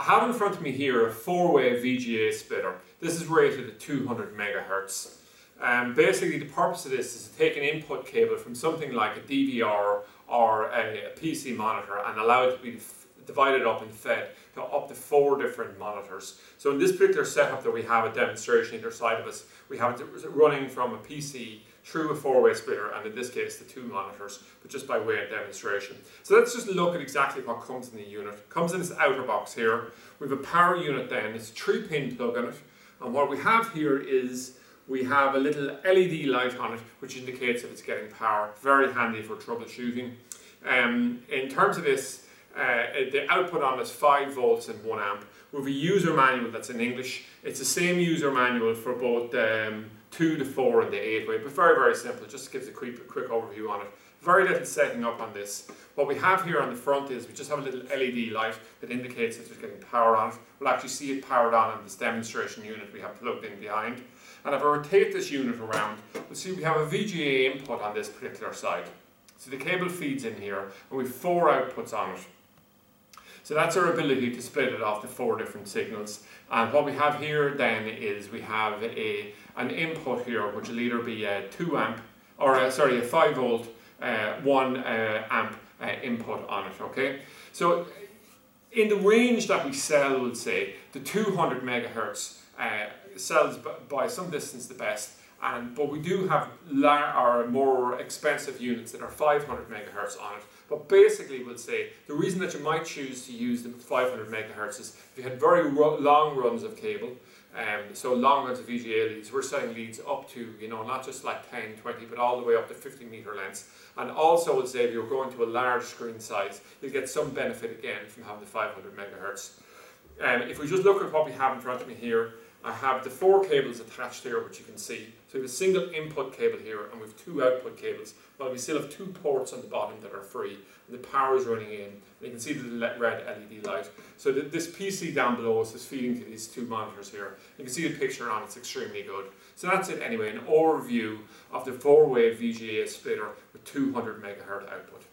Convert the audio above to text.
have in front of me here a 4-way VGA splitter. This is rated at 200 megahertz. Basically the purpose of this is to take an input cable from something like a DVR or a PC monitor and allow it to be divided up and fed to up to 4 different monitors. So in this particular setup that we have a demonstration either side of us, we have it running from a PC through a 4-way splitter, and in this case the 2 monitors, but just by way of demonstration. So let's just look at exactly what comes in the unit. It comes in this outer box here. We have a power unit then, it's a 3-pin plug in it, and what we have here is we have a little LED light on it which indicates if it's getting power. Very handy for troubleshooting. In terms of this, the output on is 5 volts and 1 amp. We have a user manual that's in English. It's the same user manual for both 2, the 4 and the 8-way, but very, very simple. Just gives a quick overview on it. Very little setting up on this. What we have here on the front is we just have a little LED light that indicates if it's getting power on it. We'll actually see it powered on in this demonstration unit we have plugged in behind. And if I rotate this unit around, we'll see we have a VGA input on this particular side. So the cable feeds in here and we have 4 outputs on it. So that's our ability to split it off to 4 different signals. And what we have here then is we have an input here which will either be a 2 amp, or a 5 volt, 1 amp input on it, okay? So in the range that we sell, we'll say, the 200 megahertz sells by some distance the best. But we do have our more expensive units that are 500 megahertz on it. But basically we'll say the reason that you might choose to use the 500 megahertz is if you had very long runs of cable, so long runs of VGA leads. We're selling leads up to, you know, not just like 10, 20, but all the way up to 50 meter lengths. And also we'll say if you're going to a large screen size, you'll get some benefit again from having the 500 megahertz. If we just look at what we have in front of me here, I have the 4 cables attached here, which you can see. So we have a single input cable here and we have 2 output cables. Well, we still have 2 ports on the bottom that are free. And the power is running in. And you can see the red LED light. So this PC down below us is feeding to these 2 monitors here. You can see the picture on it's extremely good. So that's it anyway, an overview of the 4-way VGA splitter with 200 megahertz output.